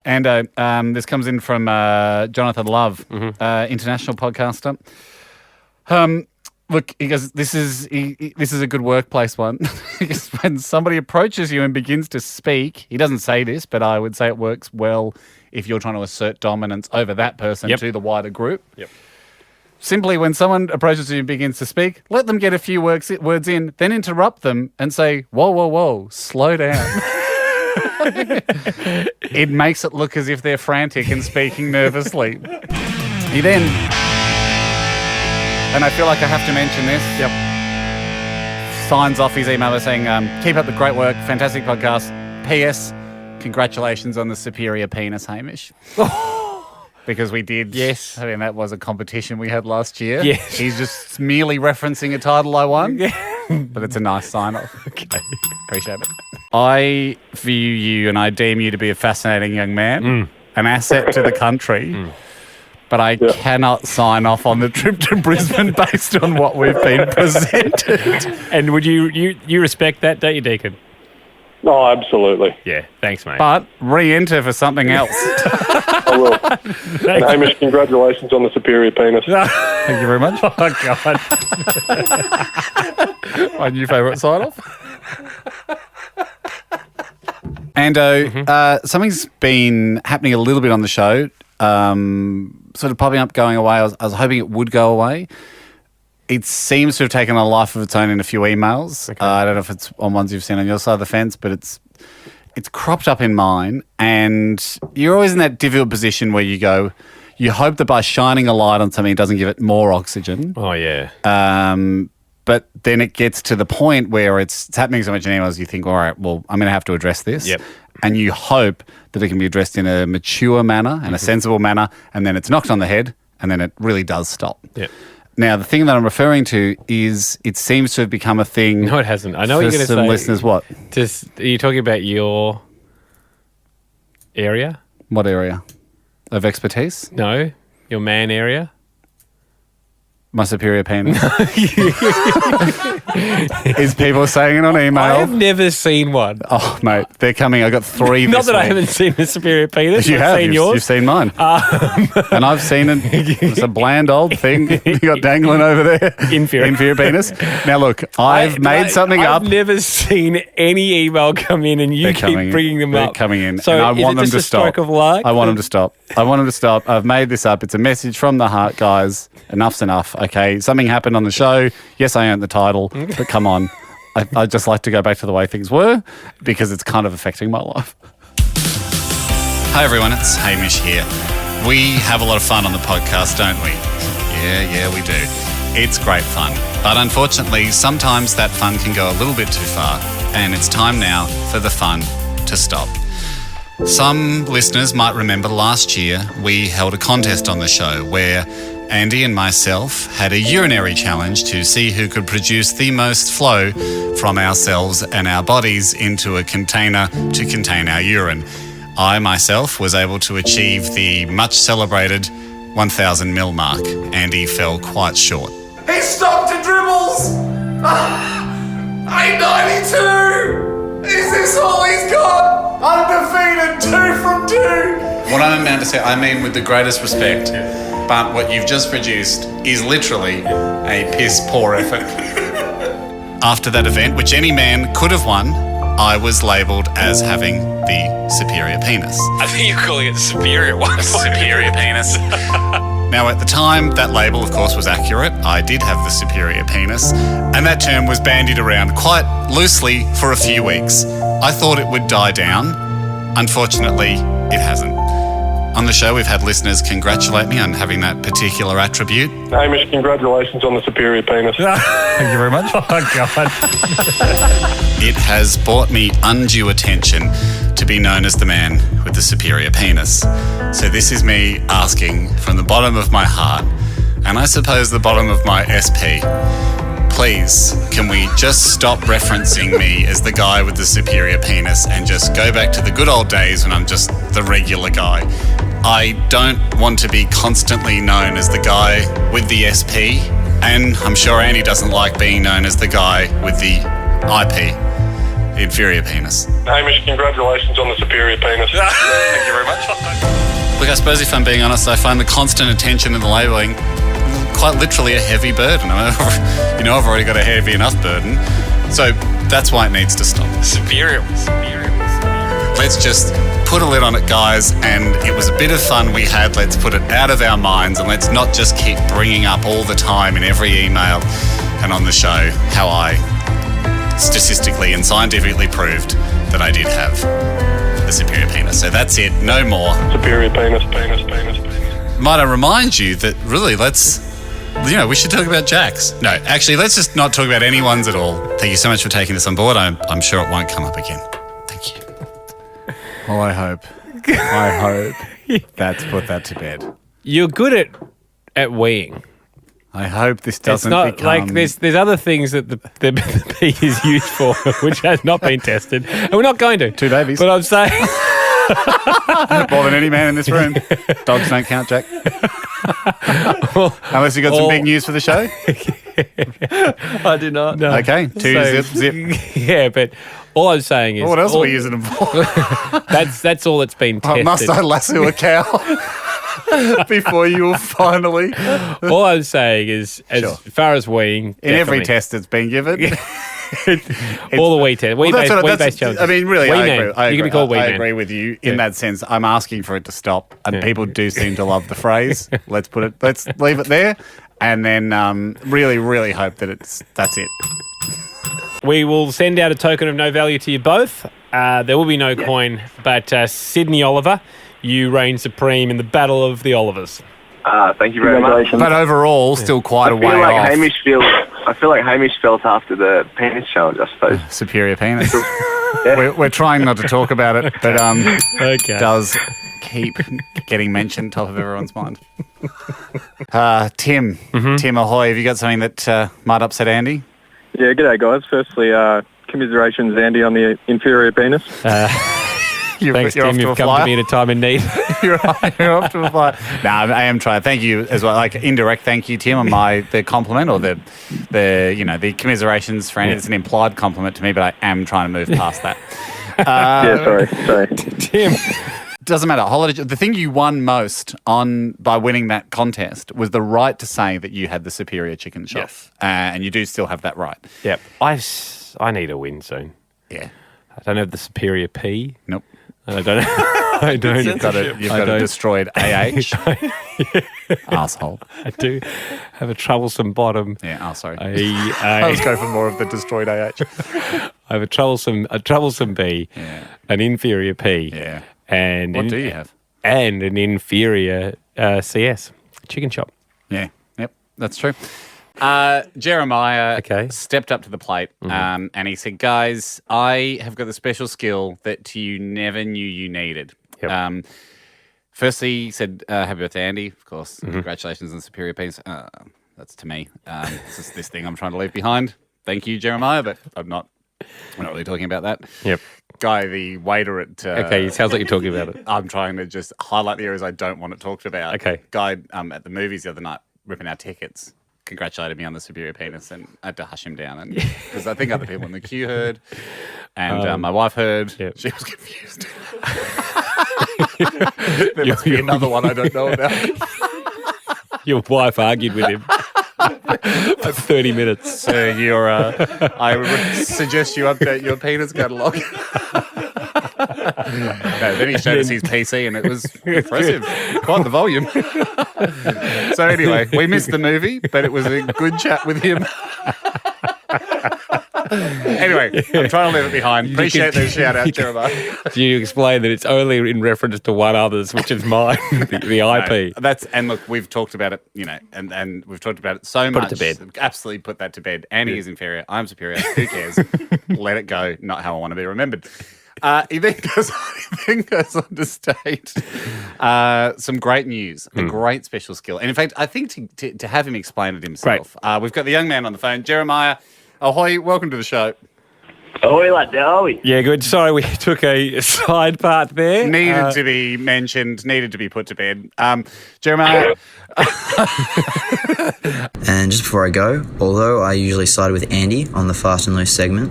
And this comes in from Jonathan Love, international podcaster. Look, he goes, this is a good workplace one. Because when somebody approaches you and begins to speak, he doesn't say this, but I would say it works well if you're trying to assert dominance over that person to the wider group. Yep. Simply, when someone approaches you and begins to speak, let them get a few words in, then interrupt them and say, whoa, whoa, whoa, slow down. It makes it look as if they're frantic and speaking nervously. He then, and I feel like I have to mention this, signs off his email by saying, keep up the great work, fantastic podcast. P.S. Congratulations on the superior penis, Hamish. Because we did. Yes. I mean, that was a competition we had last year. Yes. He's just merely referencing a title I won. But it's a nice sign-off. Okay. Appreciate it. I view you and I deem you to be a fascinating young man, an asset to the country, but I cannot sign off on the trip to Brisbane based on what we've been presented. And would you respect that, don't you, Deacon? Oh, absolutely. Yeah, thanks, mate. But re-enter for something else. I will. And Hamish, congratulations on the superior penis. Thank you very much. Oh, God. My new favourite sign-off. Ando, something's been happening a little bit on the show, sort of popping up, going away. I was hoping it would go away. It seems to have taken a life of its own in a few emails. Okay. I don't know if it's on ones you've seen on your side of the fence, but it's cropped up in mine. And you're always in that difficult position where you hope that by shining a light on something, it doesn't give it more oxygen. Oh, yeah. But then it gets to the point where it's happening so much in emails, you think, all right, well, I'm going to have to address this. Yep. And you hope that it can be addressed in a mature manner and a sensible manner, and then it's knocked on the head, and then it really does stop. Yep. Now, the thing that I'm referring to is it seems to have become a thing. No, it hasn't. I know what you're going to say. For some listeners, what? Are you talking about your area? What area? Of expertise? No, your man area. My superior penis. Is people saying it on email? I have never seen one. Oh, mate, they're coming. I got 3 this Not that week. I haven't seen the superior penis. You have. Seen yours. You've seen mine. And I've seen it. It's a bland old thing you got dangling over there. Inferior penis. Now, look, I've made something up. I've never seen any email come in and you keep bringing them up. They're coming in. So and I want them to stop. Stroke of luck? I want them to stop. I want them to stop. I've made this up. It's a message from the heart, guys. Enough's enough, okay? Something happened on the show. Yes, I earned the title, but come on. I'd just like to go back to the way things were because it's kind of affecting my life. Hi, everyone. It's Hamish here. We have a lot of fun on the podcast, don't we? Yeah, we do. It's great fun. But unfortunately, sometimes that fun can go a little bit too far, and it's time now for the fun to stop. Some listeners might remember last year we held a contest on the show where Andy and myself had a urinary challenge to see who could produce the most flow from ourselves and our bodies into a container to contain our urine. I myself was able to achieve the much celebrated 1,000 ml mark. Andy fell quite short. He stopped at dribbles! 892! Is this all he's got? Undefeated, 2 from 2! What I'm about to say, I mean with the greatest respect, but what you've just produced is literally a piss poor effort. After that event, which any man could have won, I was labelled as having the superior penis. I think you're calling it the superior one. Superior penis. Now, at the time, that label, of course, was accurate. I did have the superior penis, and that term was bandied around quite loosely for a few weeks. I thought it would die down. Unfortunately, it hasn't. On the show, we've had listeners congratulate me on having that particular attribute. Hamish, congratulations on the superior penis. Thank you very much. Oh, God. It has brought me undue attention to be known as the man with the superior penis. So this is me asking from the bottom of my heart, and I suppose the bottom of my SP, please, can we just stop referencing me as the guy with the superior penis and just go back to the good old days when I'm just the regular guy? I don't want to be constantly known as the guy with the SP, and I'm sure Andy doesn't like being known as the guy with the IP, the inferior penis. Hamish, congratulations on the superior penis. Thank you very much. Look, I suppose if I'm being honest, I find the constant attention and the labelling quite literally a heavy burden. I've already got a heavy enough burden. So that's why it needs to stop. Superior. Let's just put a lid on it, guys, and it was a bit of fun we had. Let's put it out of our minds, and let's not just keep bringing up all the time in every email and on the show how I statistically and scientifically proved that I did have a superior penis. So that's it, no more. Superior penis. Might I remind you that really we should talk about Jack's. No, actually, let's just not talk about anyone's at all. Thank you so much for taking this on board. I'm sure it won't come up again. Thank you. Well, I hope that's put that to bed. You're good at weeing. I hope this doesn't It's not become... like there's other things that the pee is used for, which has not been tested, and we're not going to. 2 babies. But I'm saying... More than any man in this room. Dogs don't count, Jack. Unless you got some big news for the show. I do not. No. Okay, 2 zip. Yeah, but all I'm saying is... What else are we using them for? That's all that's been tested. Must I lasso a cow before you will finally... All I'm saying is, as far as weeing... In every test that's been given... all the wee test. Wee-based challenges. I mean, really, I agree. You can be called wee I man. agree with you in that sense. I'm asking for it to stop, and people do seem to love the phrase. Let's leave it there, and then really, really hope that that's it. We will send out a token of no value to you both. There will be no coin, but Sydney Oliver, you reign supreme in the battle of the Olivers. Thank you very much. But overall, still quite a way off. I feel like Hamish felt after the penis challenge, I suppose. Superior penis. We're trying not to talk about it, but Okay. does keep getting mentioned top of everyone's mind. Tim, Tim ahoy, have you got something that might upset Andy? Yeah, g'day guys. Firstly, commiserations, Andy, on the inferior penis. Thanks, Tim. You've come to me in a time in need. You're off to a flyer. No, I am trying. Thank you as well. Like indirect thank you, Tim, on the compliment or the commiserations for Andy. It's an implied compliment to me, but I am trying to move past that. Sorry. Tim. Doesn't matter. The thing you won most by winning that contest was the right to say that you had the superior chicken shop. Yes. And you do still have that right. Yep. I need a win soon. Yeah. I don't have the superior P. Nope. I don't. I don't. You've got a destroyed AH. Asshole. I do have a troublesome bottom. Yeah. Oh, sorry. Let's go for more of the destroyed AH. I have a troublesome B, an inferior P. Yeah. And what do you have? And an inferior CS, chicken shop. Yeah. Yep. That's true. Jeremiah stepped up to the plate and he said, guys, I have got the special skill that you never knew you needed. Yep. Firstly, he said, happy birthday, Andy. Of course, congratulations on superior penis. That's to me. This is this thing I'm trying to leave behind. Thank you, Jeremiah, but we're not really talking about that. Yep. Guy, the waiter at... okay, it sounds like you're talking about it. I'm trying to just highlight the areas I don't want it talked about. Okay. Guy at the movies the other night, ripping our tickets, congratulated me on the superior penis, and I had to hush him down because I think other people in the queue heard, and my wife heard. Yep. She was confused. There must be another one I don't know about. Your wife argued with him for 30 minutes. So I would suggest you update your penis catalogue. No, then he showed us his PC and it was impressive. Quite the volume. So anyway, we missed the movie, but it was a good chat with him. Anyway, I'm trying to leave it behind. Appreciate the shout out, Jeremiah. Do you explain that it's only in reference to one other's, which is mine, the IP? No, and look, we've talked about it, and we've talked about it so much. Put it to bed. Absolutely put that to bed. Andy is inferior. I'm superior. Who cares? Let it go. Not how I want to be remembered. He then goes on to state some great news, a great special skill. And in fact, I think to have him explain it himself, we've got the young man on the phone, Jeremiah. Ahoy, welcome to the show. Ahoy, lad, how are we? Yeah, good. Sorry, we took a side part there. Needed to be mentioned, needed to be put to bed. Jeremiah. And just before I go, although I usually side with Andy on the Fast and Loose segment,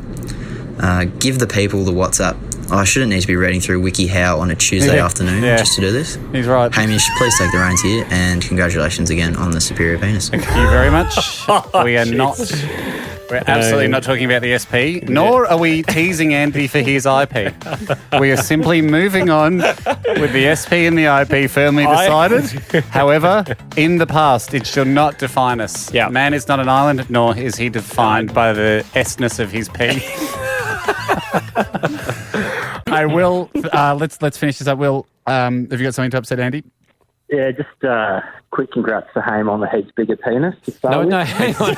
give the people the WhatsApp I shouldn't need to be reading through WikiHow on a Tuesday afternoon just to do this. He's right. Hamish, please take the reins here, and congratulations again on the superior penis. Thank you very much. We are not... We're absolutely not talking about the SP, nor are we teasing Andy for his IP. We are simply moving on with the SP and the IP firmly decided. However, in the past, it shall not define us. Yeah. Man is not an island, nor is he defined by the S-ness of his P. I will. Let's finish this up. Will, have you got something to upset Andy? Yeah, just quick congrats to Haim on the heaps bigger penis. To start with. No, hang on.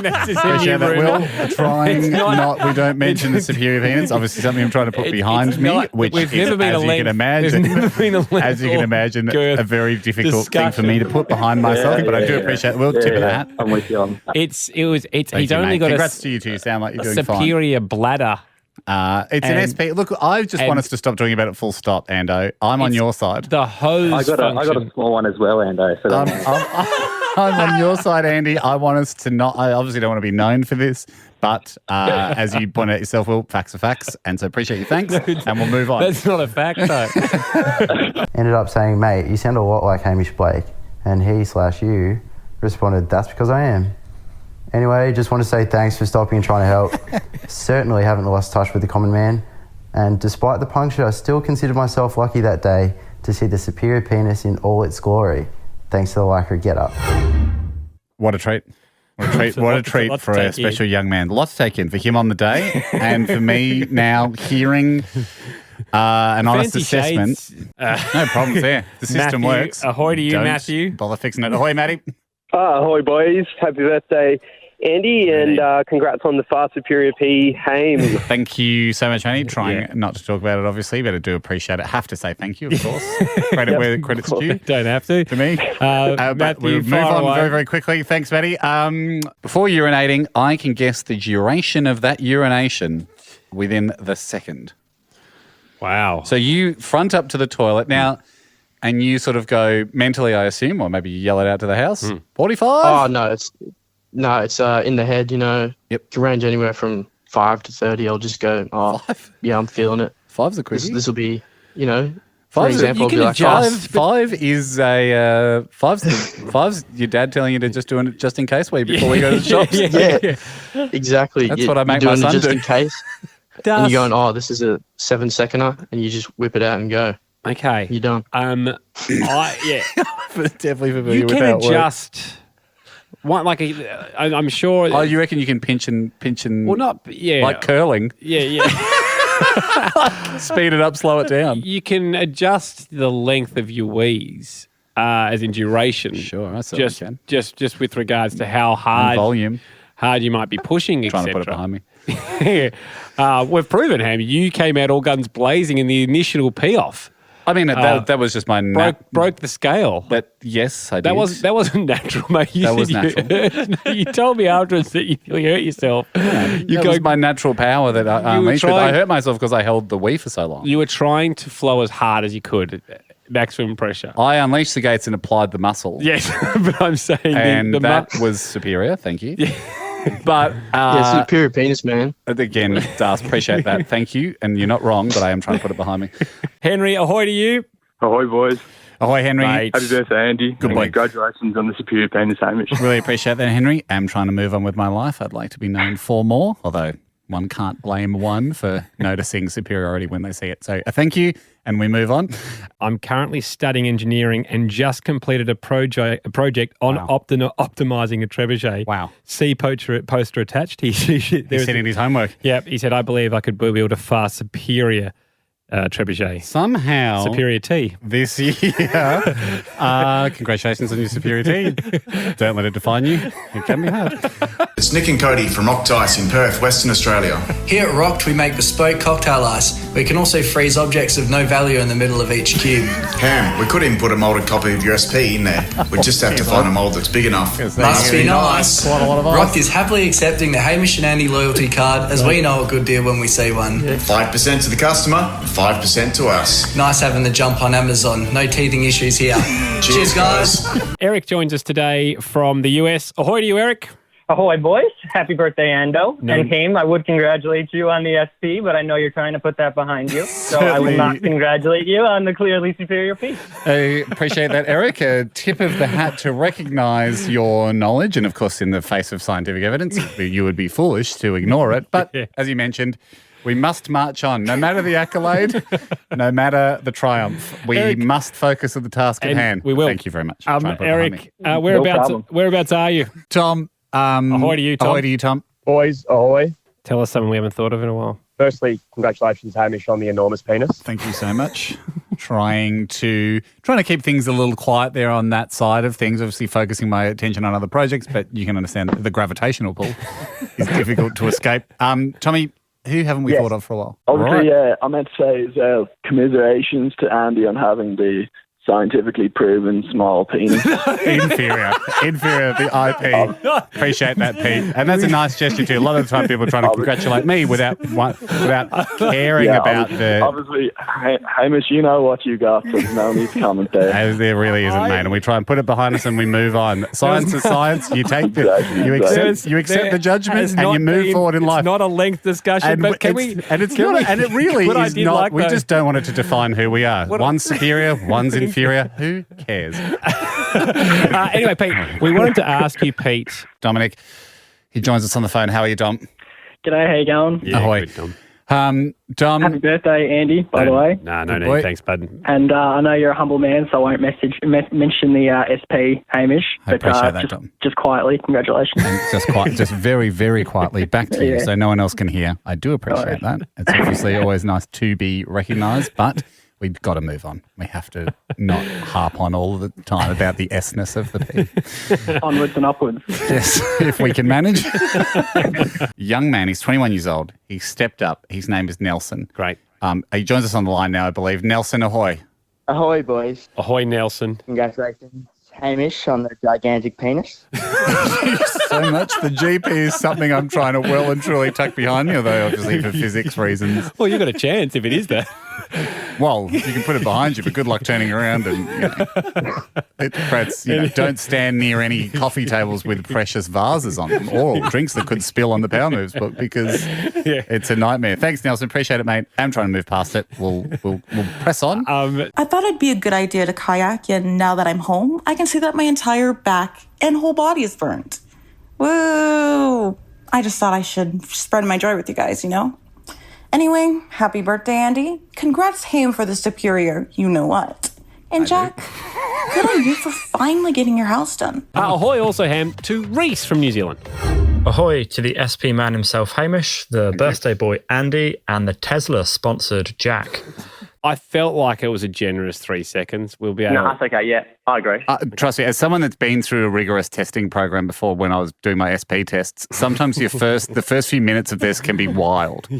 That's just Appreciate that, Will. Trying not. We don't mention the superior penis. Obviously, something I'm trying to put behind me, which we've is, never been as a you can imagine, a very difficult thing for me to put behind myself. But I do appreciate. We'll tip of that. I'm with you on that. He's Thank you, only mate. got Congrats to you two. You sound like you're a doing fine. superior bladder. It's an SP. Look, I just want us to stop talking about it full stop, Ando. I'm on your side. The hose I got a small one as well, Ando. So I'm on your side, Andy. I want us to not. I obviously don't want to be known for this, but as you point out yourself, Will, facts are facts, and so appreciate your thanks, and we'll move on. That's not a fact, though. Ended up saying, mate, you sound a lot like Hamish Blake. And he/you responded, that's because I am. Anyway, just want to say thanks for stopping and trying to help. Certainly haven't lost touch with the common man. And despite the puncture, I still considered myself lucky that day to see the superior penis in all its glory. Thanks to the Lycra get-up. What a treat. What a treat for a special young man. Lots to take in for him on the day, and for me now hearing an honest assessment. No problems there. The system Matthew, works. Ahoy to you, Don't Matthew. Bother fixing it. Ahoy, Matty. Ahoy, boys. Happy birthday, Andy, and congrats on the far superior P, Haim. Thank you so much, Andy. Trying not to talk about it, obviously, but I do appreciate it. Have to say thank you, of course. Credit where the credit's due. Don't have to. To me. But Matthew, we'll move on very, very quickly. Thanks, Matty. Before urinating, I can guess the duration of that urination within the second. Wow. So you front up to the toilet now, and you sort of go mentally, I assume, or maybe you yell it out to the house. 45? Oh no, it's in the head. You know, Yep. can range anywhere from 5 to 30. I'll just go. Oh, 5? yeah, I'm feeling it. 5's a quickie. This will be, you know, for 5's example, you I'll be can like, adjust. 5 is a 5's your dad telling you to just do it just in case before we go to the shops. yeah, exactly. That's what I make my doing son it just do. in case. And you're going, oh, this is a 7-seconder, and you just whip it out and go. Okay. You're done. Definitely familiar You with can how it works. adjust. I'm sure. Oh, you reckon you can pinch and Well, not like curling? Yeah. Speed it up, slow it down. You can adjust the length of your wheeze, as in duration. Sure, I certainly can. Just with regards to how And volume. hard you might be pushing, Trying etc. to put it behind me. We've proven, Ham, you came out all guns blazing in the initial pee-off. I mean, that was just my Broke the scale. But yes, I did. That wasn't natural, mate. That was natural. You told me afterwards that you hurt yourself. That was my natural power that I unleashed. But I hurt myself because I held the wee for so long. You were trying to flow as hard as you could, maximum pressure. I unleashed the gates and applied the muscle. Yes, but I'm saying And that was superior. Thank you. But superior penis, man. Again, Das, appreciate that. Thank you. And you're not wrong, but I am trying to put it behind me. Henry, ahoy to you. Ahoy, boys. Ahoy, Henry. Mate. Happy birthday, Andy. Good and boy. Congratulations on the superior penis, Hamish. Really appreciate that, Henry. I'm trying to move on with my life. I'd like to be known for more, although one can't blame one for noticing superiority when they see it. So thank you, and we move on. I'm currently studying engineering and just completed a project on optimizing a trebuchet. Wow. See poster attached. He's sending his homework. Yep. He said, I believe I could build a far superior trebuchet. Somehow, Superior T. this year, congratulations on your superiority. Don't let it define you. It can be hard. It's Nick and Cody from Rocked Ice in Perth, Western Australia. Here at Rocked, we make bespoke cocktail ice. We can also freeze objects of no value in the middle of each cube. Ham, we could even put a moulded copy of your SP in there. We just have to find a mould that's big enough. Must be nice. Quite a lot of ice. Rocked is happily accepting the Hamish and Andy loyalty card, as we know a good deal when we see one. 5% to the customer, 5% to us. Nice having the jump on Amazon. No teething issues here. Cheers, guys. Eric joins us today from the US. Ahoy to you, Eric. Ahoy, boys. Happy birthday, Ando. No. And Kim, I would congratulate you on the SP, but I know you're trying to put that behind you. So I will not congratulate you on the clearly superior P. I appreciate that, Eric. A tip of the hat to recognise your knowledge. And, of course, in the face of scientific evidence, you would be foolish to ignore it. But, as you mentioned, we must march on. No matter the accolade, no matter the triumph, we Eric, must focus on the task at hand. We will. Thank you very much. Try and put it behind Eric, me. whereabouts are you? Tom. Ahoy to you, Tom. Ahoy to you, Tom. Boys, ahoy. Tell us something we haven't thought of in a while. Firstly, congratulations, Hamish, on the enormous penis. Thank you so much. trying to keep things a little quiet there on that side of things, obviously focusing my attention on other projects, but you can understand the gravitational pull is difficult to escape. Tommy, who haven't we thought of for a while? Obviously, I meant to say as well, commiserations to Andy on having the scientifically proven small penis. Inferior, the IP. Appreciate that, Pete. And that's a nice gesture too. A lot of the time people are trying to congratulate me without caring about the... Obviously, Hamish, you know what you got, so there's no need to comment there. There really isn't, mate. And we try and put it behind us and we move on. Science is science. You take you accept the judgment and you move forward in life. It's not a length discussion, but can we... And it's not, and it really is not... We just don't want it to define who we are. One's superior, one's inferior. Who cares? Anyway, Pete, we wanted to ask you, Pete. Dominic, he joins us on the phone. How are you, Dom? G'day, how you going? Yeah, Ahoy. good, Dom. Dom. Happy birthday, Andy, by the way. No need. Thanks, bud. And I know you're a humble man, so I won't mention the SP, Hamish. I appreciate that, Dom. Just quietly, congratulations. And just very, very quietly back to you so no one else can hear. I do appreciate that. It's obviously always nice to be recognised, but... we've got to move on. We have to not harp on all the time about the S-ness of the P. Onwards and upwards. Yes, if we can manage. Young man, he's 21 years old. He stepped up. His name is Nelson. Great. He joins us on the line now, I believe. Nelson, ahoy. Ahoy, boys. Ahoy, Nelson. Congratulations, Hamish, on the gigantic penis. Thank you so much. The GP is something I'm trying to well and truly tuck behind me, although obviously for physics reasons. Well, you've got a chance if it is that. Well, you can put it behind you, but good luck turning around. And perhaps don't stand near any coffee tables with precious vases on them or drinks that could spill on the Power Moves book because it's a nightmare. Thanks, Nelson. Appreciate it, mate. I'm trying to move past it. We'll press on. I thought it'd be a good idea to kayak, and now that I'm home, I can see that my entire back and whole body is burnt. Woo! I just thought I should spread my joy with you guys, Anyway, happy birthday, Andy. Congrats, Ham, for the superior you-know-what. And Jack, good on you for finally getting your house done. Ahoy also, Ham, to Reese from New Zealand. Ahoy to the SP man himself, Hamish, the birthday boy, Andy, and the Tesla-sponsored Jack. I felt like it was a generous 3 seconds. We'll be able No, that's okay. Yeah, I agree. Trust me, as someone that's been through a rigorous testing program before when I was doing my SP tests, sometimes the first few minutes of this can be wild.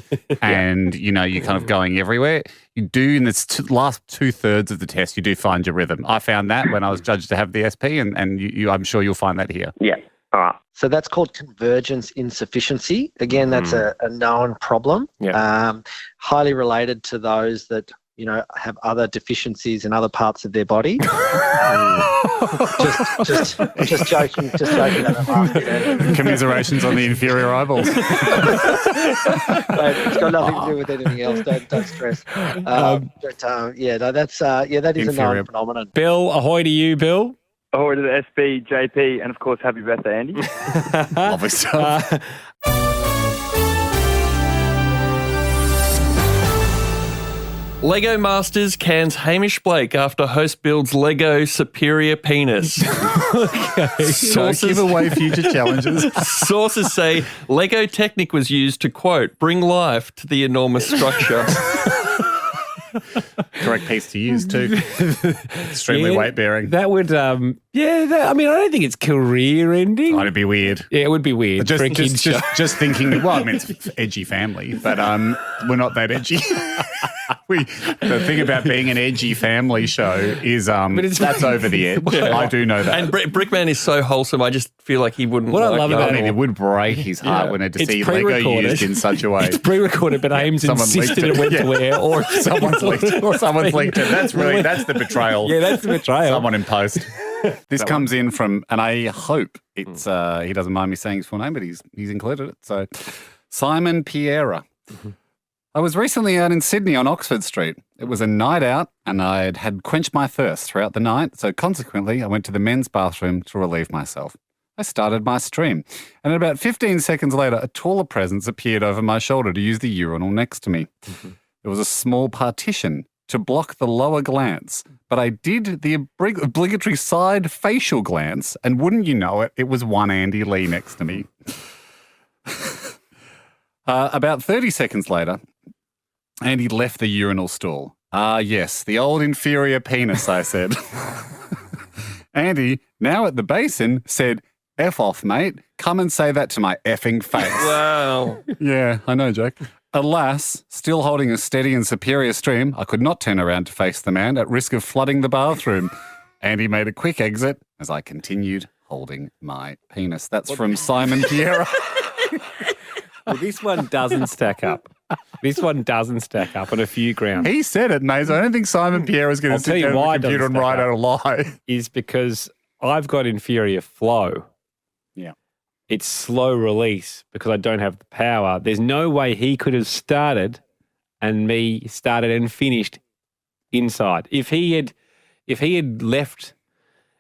And, you're kind of going everywhere. You do, in the last 2/3 of the test, you do find your rhythm. I found that when I was judged to have the SP, and I'm sure you'll find that here. Yeah. All right. So that's called convergence insufficiency. Again, that's a known problem. Yeah. Highly related to those that have other deficiencies in other parts of their body. just joking. Commiserations on the inferior eyeballs. It's got nothing to do with anything else. Don't stress. That is a known phenomenon. Bill, ahoy to you, Bill. Ahoy to the SB, JP, and of course, happy birthday, Andy. Lovely stuff. Lego Masters cans Hamish Blake after host builds Lego superior penis. Don't give away future challenges. Sources say Lego Technic was used to, quote, bring life to the enormous structure. Correct piece to use too. Extremely weight bearing. That would, I don't think it's career ending. It'd be weird. Yeah, it would be weird. Just thinking. Well, it's edgy family, but we're not that edgy. The thing about being an edgy family show is that's over the edge. Yeah. I do know that. And Brickman is so wholesome. I just feel like he wouldn't. What I love about it would break his heart when to see Lego used in such a way. It's pre-recorded, but Ames insisted it went to air, or someone's leaked it. That's the betrayal. Yeah, that's the betrayal. Someone in post. This comes in from, and I hope it's he doesn't mind me saying his full name, but he's included it. So, Simon Piera. I was recently out in Sydney on Oxford Street. It was a night out, and I had quenched my thirst throughout the night. So consequently, I went to the men's bathroom to relieve myself. I started my stream, and about 15 seconds later, a taller presence appeared over my shoulder to use the urinal next to me. There was a small partition to block the lower glance, but I did the obligatory side facial glance, and wouldn't you know it, it was one Andy Lee next to me. About 30 seconds later, Andy left the urinal stall. Ah, yes, the old inferior penis, I said. Andy, now at the basin, said, F off, mate. Come and say that to my effing face. Wow. Yeah, I know, Jack. Alas, still holding a steady and superior stream, I could not turn around to face the man at risk of flooding the bathroom. Andy made a quick exit as I continued holding my penis. That's from Simon Piera. Well, this one doesn't stack up. This one doesn't stack up on a few grounds. He said it, mate. I don't think Simon Piera is going to sit down at the computer and write out a lie. Is because I've got inferior flow. Yeah. It's slow release because I don't have the power. There's no way he could have started and me started and finished inside. If he had left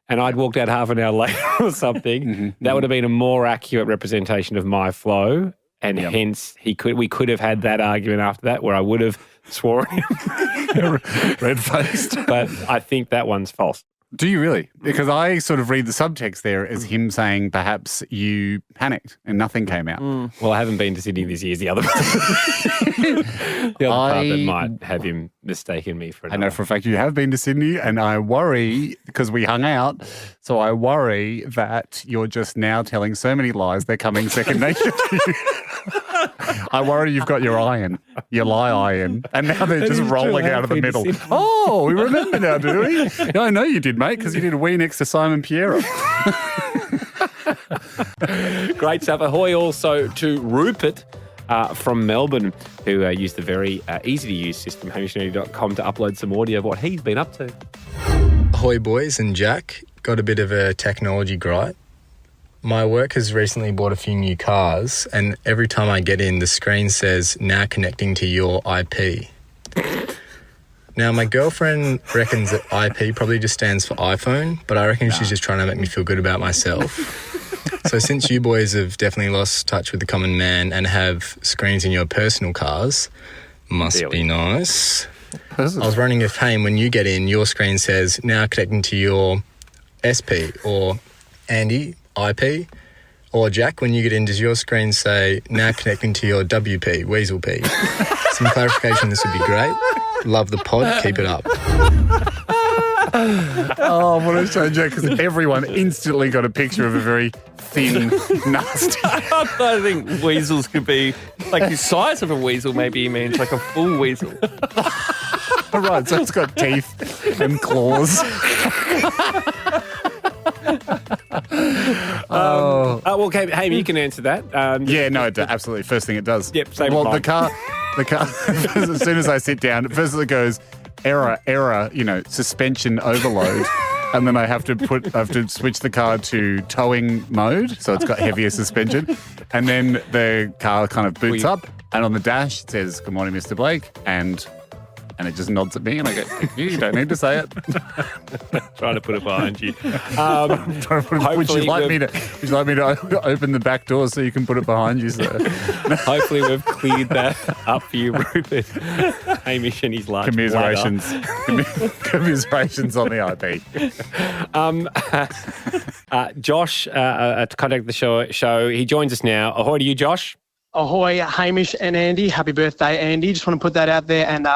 and I'd walked out half an hour later or something, that would have been a more accurate representation of my flow. And hence we could have had that argument after that where I would have sworn him red-faced. But I think that one's false. Do you really? Because I sort of read the subtext there as him saying perhaps you panicked and nothing came out. Well, I haven't been to Sydney this year. The other part that might have him mistaken me for another. I know for a fact you have been to Sydney, and I worry, because we hung out, so I worry that you're just now telling so many lies they're coming second nature to you. I worry you've got your lie iron, and now they're just rolling out of the middle. Oh, we remember now, do we? Yeah, I know you did, mate, because you did a wee next to Simon Piera. Great stuff. Ahoy also to Rupert from Melbourne, who used the very easy-to-use system, hamishandy.com, to upload some audio of what he's been up to. Ahoy, boys and Jack. Got a bit of a technology gripe. My work has recently bought a few new cars, and every time I get in, the screen says, now connecting to your IP. Now, my girlfriend reckons that IP probably just stands for iPhone, but I reckon she's just trying to make me feel good about myself. So since you boys have definitely lost touch with the common man and have screens in your personal cars, must be nice. I was wondering if, hey, when you get in, your screen says, now connecting to your SP, or Andy, IP, or Jack, when you get in, does your screen say, now connecting to your WP, Weasel P? Some clarification, this would be great. Love the pod, keep it up. Oh, what a shame, Jack, because everyone instantly got a picture of a very thin, nasty. I think weasels could be like the size of a weasel, maybe he means like a full weasel. Right, so it's got teeth and claws. Well, okay, Amy, you can answer that. Yeah, no, it absolutely. First thing it does. Yep, same. Well, the car, as soon as I sit down, first it goes, error, suspension overload. And then I have to switch the car to towing mode, so it's got heavier suspension. And then the car kind of boots up, and on the dash it says, "Good morning, Mr. Blake," and it just nods at me, and I go, "Thank you. You don't need to say it." Trying to put it behind you. Would you like me to open the back door so you can put it behind you, sir? Hopefully we've cleared that up for you, Rupert. Hamish and his large commiserations. Commiserations on the IP. Josh, to contact the show, he joins us now. Ahoy to you, Josh. Ahoy, Hamish and Andy. Happy birthday, Andy. Just want to put that out there, and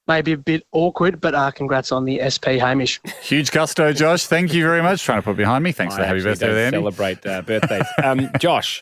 maybe a bit awkward, but congrats on the SP, Hamish. Huge gusto, Josh. Thank you very much. Trying to put behind me. Thanks for the happy birthday there, Andy. Celebrate birthdays. Josh,